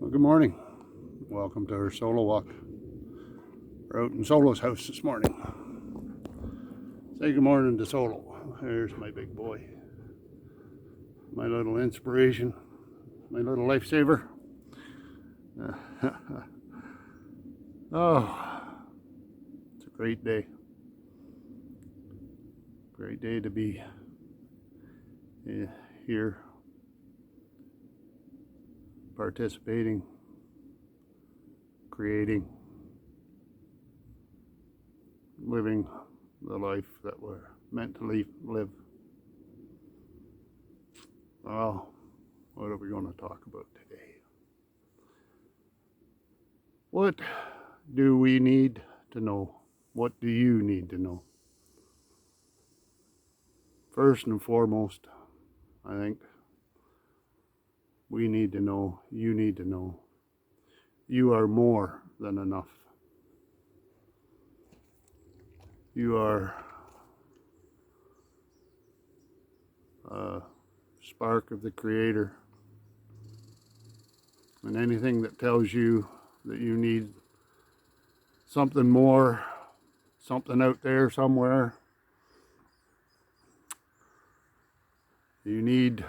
Well, good morning. Welcome to our solo walk. We're out in Solo's house this morning. Say good morning to Solo. There's my big boy. My little inspiration. My little lifesaver. Oh, it's a great day. Great day to be here participating, creating, living the life that we're meant to live. Well, what are we going to talk about today? What do we need to know? What do you need to know? First and foremost, I think we need to know, you need to know, you are more than enough. You are a spark of the Creator. And anything that tells you that you need something more, something out there somewhere, you need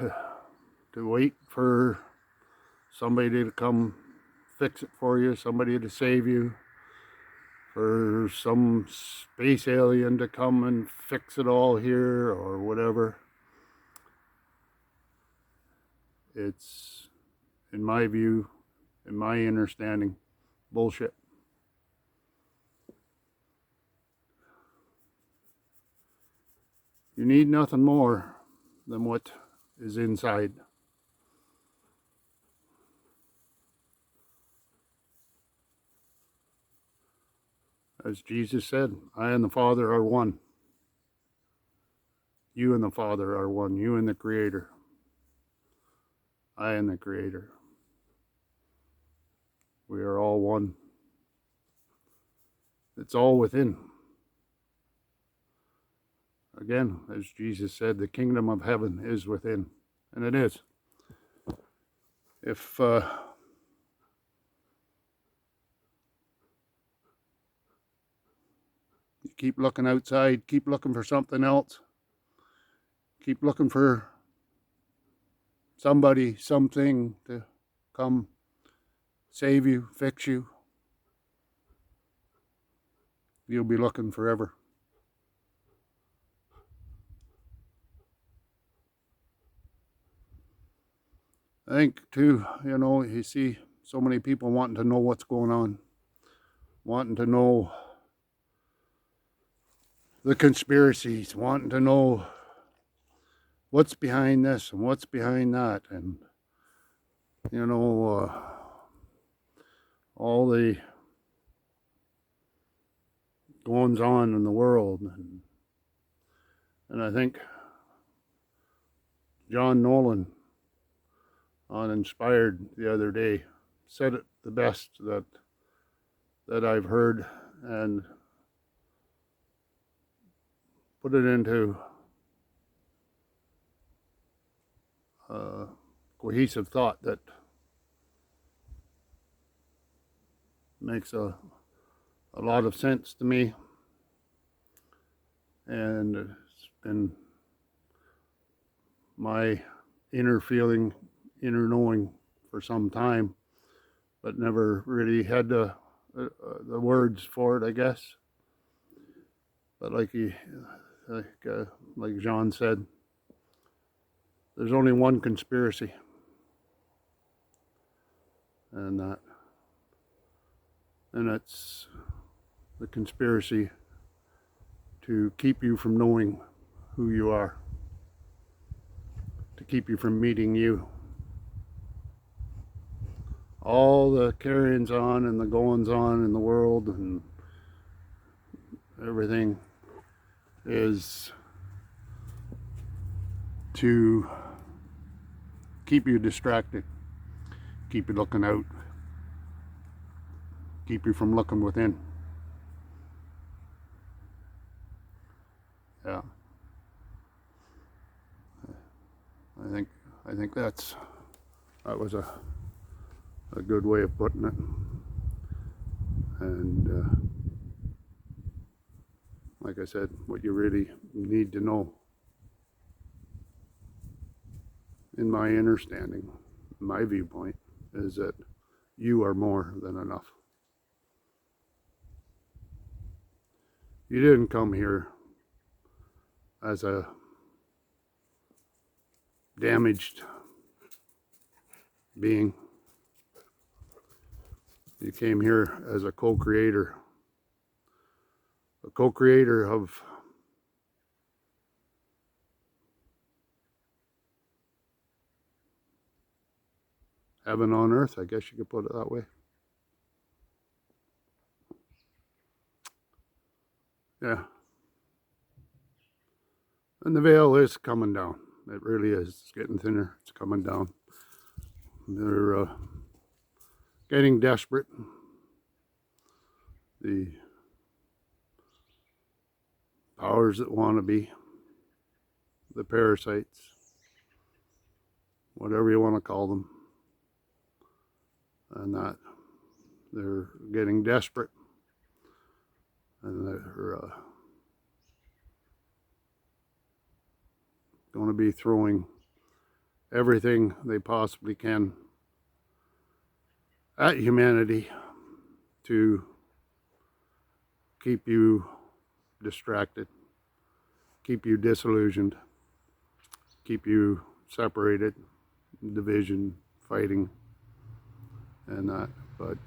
to wait for somebody to come fix it for you, somebody to save you, for some space alien to come and fix it all here or whatever. It's, in my view, in my understanding, bullshit. You need nothing more than what is inside. As Jesus said, I and the Father are one. You and the Father are one. You and the Creator. I and the Creator. We are all one. It's all within. Again, as Jesus said, the kingdom of heaven is within. And it is. If you keep looking outside, keep looking for something else, keep looking for somebody, something to come save you, fix you, you'll be looking forever. I think too, you see so many people wanting to know what's going on, wanting to know the conspiracies, wanting to know what's behind this and what's behind that, and all the goings on in the world. And I think John Nolan on Inspired the other day said it the best that I've heard, and put it into cohesive thought that makes a lot of sense to me, and it's been my inner feeling, inner knowing for some time, but never really had the words for it, I guess. But like John said, there's only one conspiracy, and it's the conspiracy to keep you from knowing who you are, to keep you from meeting you. All the carryings on and the goings on in the world and everything is to keep you distracted, keep you looking out, keep you from looking within. Yeah. I think that was a a good way of putting it. And like I said, what you really need to know, in my understanding, my viewpoint, is that you are more than enough. You didn't come here as a damaged being. You came here as a co-creator of heaven on earth, I guess you could put it that way. Yeah. And the veil is coming down. It really is. It's getting thinner. It's coming down. They're getting desperate. The powers that want to be, the parasites, whatever you want to call them, and that they're getting desperate, and they're going to be throwing everything they possibly can at humanity to keep you distracted, keep you disillusioned, keep you separated, division, fighting, and that. But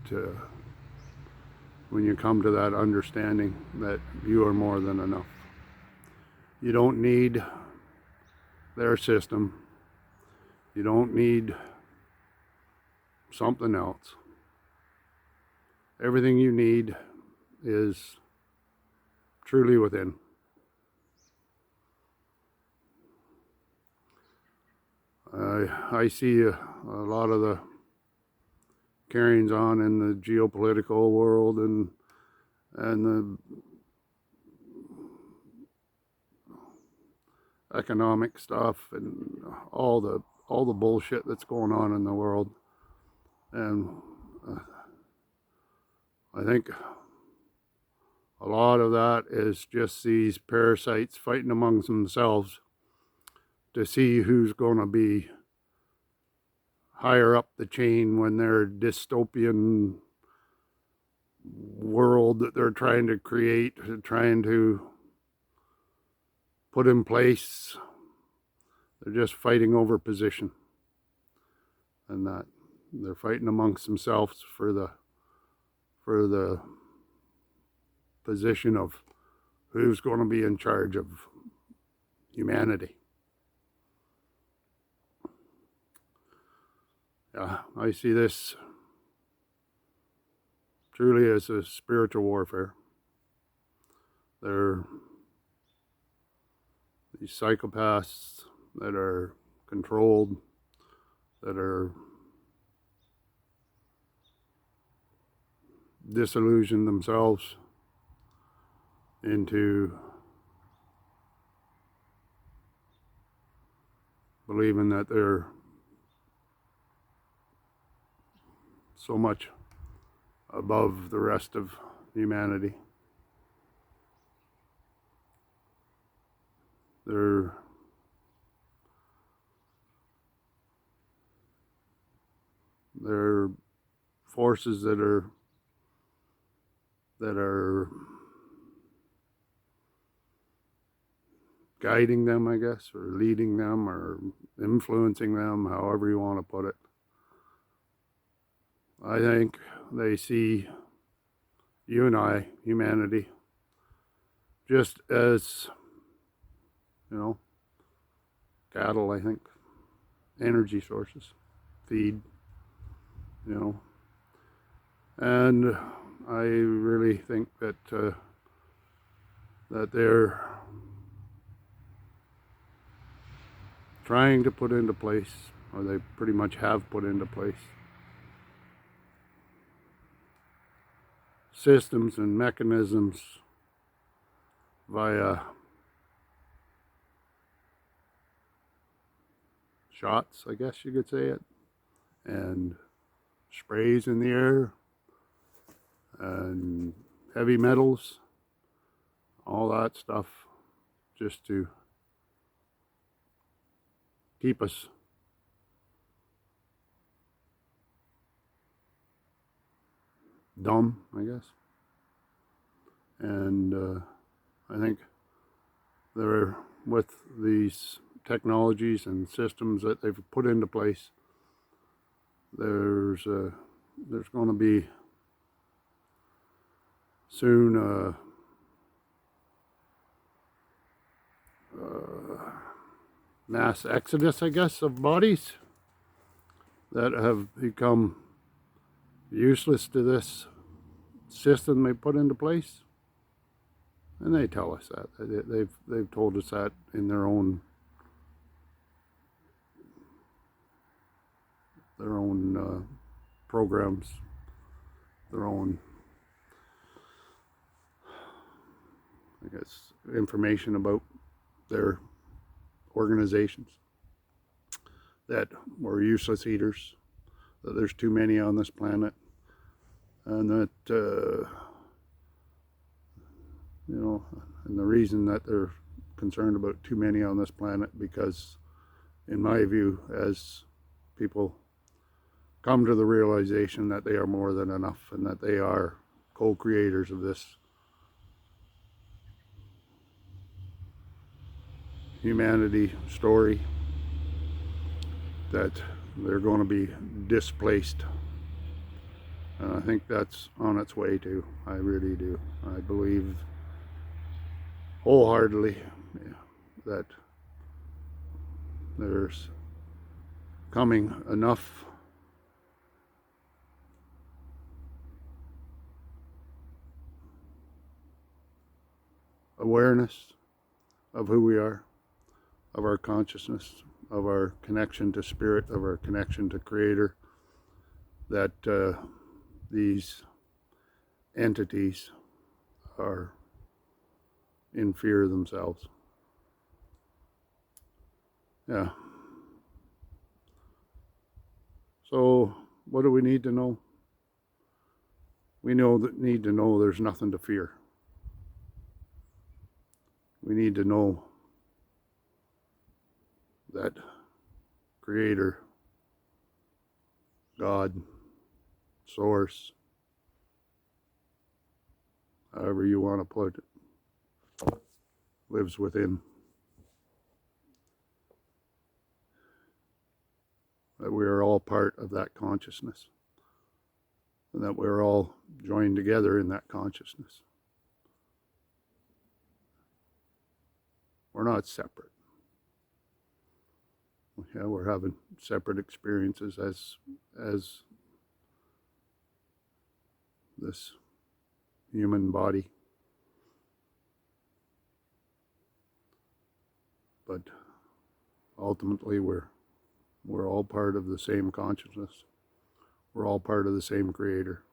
when you come to that understanding that you are more than enough, you don't need their system, you don't need something else. Everything you need is truly within. I see a lot of the carryings on in the geopolitical world and the economic stuff and all the bullshit that's going on in the world. And I think a lot of that is just these parasites fighting amongst themselves to see who's going to be higher up the chain when their dystopian world that they're trying to create, trying to put in place. They're just fighting over position, and that they're fighting amongst themselves for the position of who's going to be in charge of humanity. Yeah, I see this truly as a spiritual warfare. They're these psychopaths that are controlled, that are disillusioned themselves into believing that they're so much above the rest of humanity. They're forces that are guiding them, I guess, or leading them, or influencing them, however you want to put it. I think they see you and I, humanity, just as, cattle, I think, energy sources, feed, and I really think that that they're trying to put into place, or they pretty much have put into place, systems and mechanisms via shots, I guess you could say it, and sprays in the air and heavy metals, all that stuff, just to keep us dumb, I guess. And I think they're, with these technologies and systems that they've put into place, there's going to be soon mass exodus, I guess, of bodies that have become useless to this system they put into place. And they tell us that. They've told us that in their own programs, their own, I guess, information about their organizations, that we're useless eaters, that there's too many on this planet, and that you know, and the reason that they're concerned about too many on this planet, because in my view, as people come to the realization that they are more than enough and that they are co-creators of this humanity story, that they're going to be displaced. And I think that's on its way too. I really do. I believe wholeheartedly that there's coming enough awareness of who we are, of our consciousness, of our connection to spirit, of our connection to creator, that these entities are in fear of themselves. Yeah. So what do we need to know? We need to know there's nothing to fear. We need to know that Creator, God, Source, however you want to put it, lives within. That we are all part of that consciousness, and that we're all joined together in that consciousness. We're not separate. Yeah, we're having separate experiences as this human body, but ultimately we're all part of the same consciousness. We're all part of the same Creator.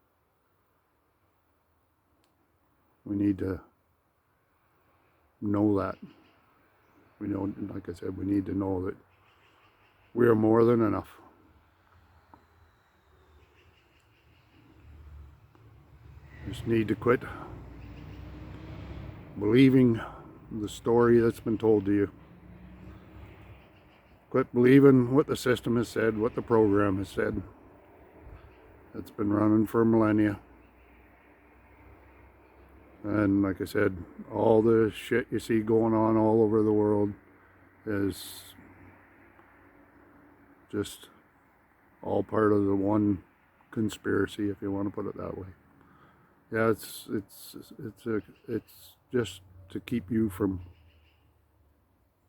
We need to know that. We know, like I said, we need to know that we are more than enough. Just need to quit believing the story that's been told to you. Quit believing what the system has said, what the program has said. It's been running for millennia. And like I said, all the shit you see going on all over the world is just all part of the one conspiracy, if you want to put it that way. Yeah, it's just to keep you from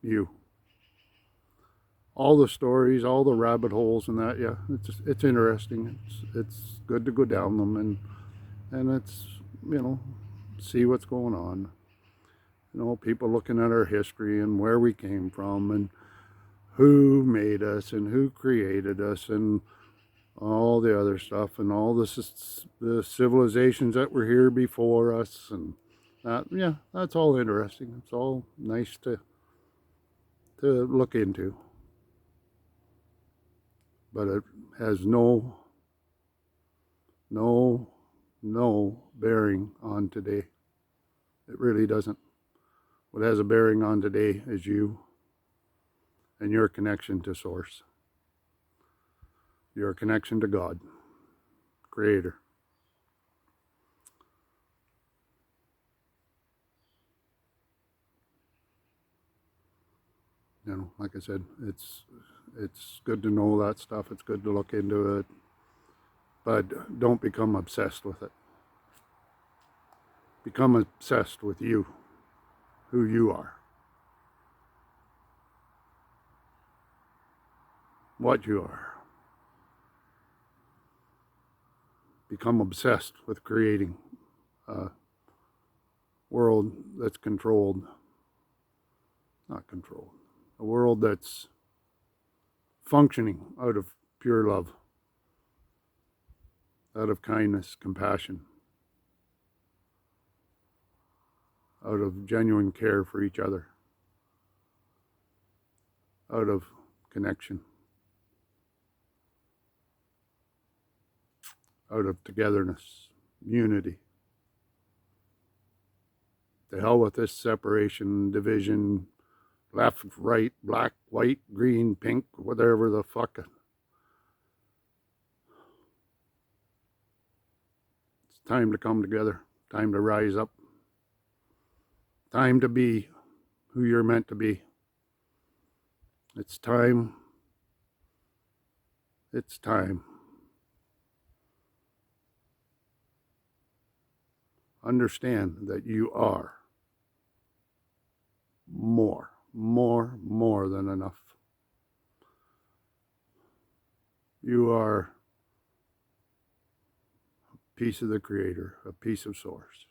you. All the stories, all the rabbit holes and that, yeah, it's interesting. It's good to go down them and it's, you know, see what's going on. You know, people looking at our history and where we came from and who made us and who created us and all the other stuff and all the civilizations that were here before us, and that, yeah, that's all interesting. It's all nice to look into, but it has no no bearing on today. It really doesn't. What has a bearing on today is you and your connection to Source, your connection to God, Creator. You know, like I said, it's good to know that stuff. It's good to look into it, but don't become obsessed with it. Become obsessed with you, who you are, what you are. Become obsessed with creating a world that's not controlled, a world that's functioning out of pure love, out of kindness, compassion, out of genuine care for each other, out of connection, out of togetherness, unity. To hell with this separation, division, left, right, black, white, green, pink, whatever the fuck. It's time to come together, time to rise up, time to be who you're meant to be. It's time. It's time. Understand that you are more than enough. You are a piece of the Creator, a piece of Source.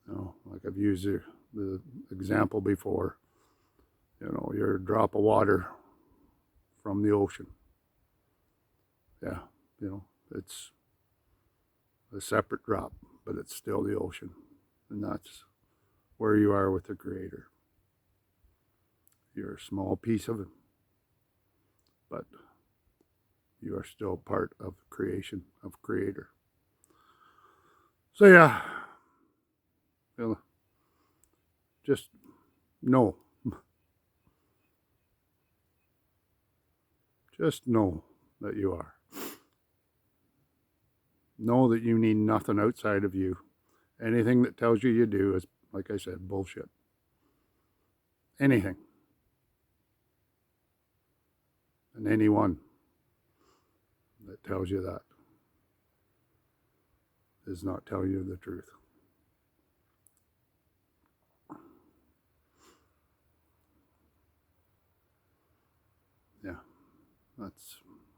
You know, like I've used the example before, you know, you're a drop of water from the ocean. Yeah, you know, it's a separate drop, but it's still the ocean. And that's where you are with the Creator. You're a small piece of it, but you are still part of creation, of Creator. So yeah, you know, just know. Just know that you are. Know that you need nothing outside of you. Anything that tells you do is, like I said, bullshit. Anything. And anyone that tells you that is not telling you the truth. Yeah,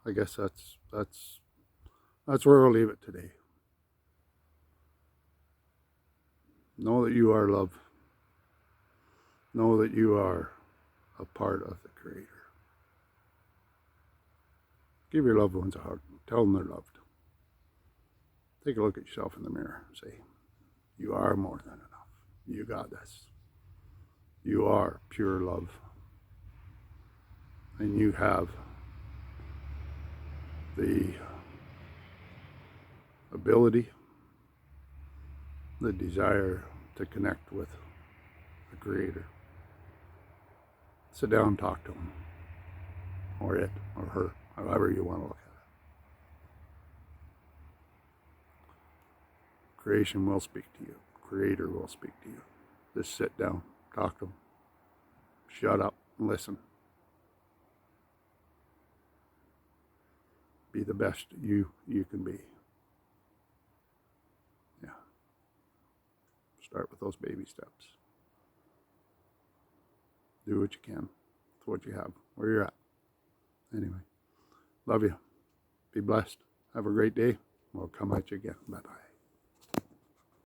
I guess that's where I'll leave it today. Know that you are love. Know that you are a part of the Creator. Give your loved ones a hug. Tell them they're loved. Take a look at yourself in the mirror and say, you are more than enough. You got this. You are pure love. And you have the ability, the desire to connect with the Creator. Sit down and talk to him, or it, or her, however you want to look at it. Creation will speak to you. Creator will speak to you. Just sit down, talk to him. Shut up and listen. Be the best you can be. Yeah. Start with those baby steps. Do what you can with what you have, where you're at. Anyway, love you. Be blessed. Have a great day. We'll come at you again. Bye-bye.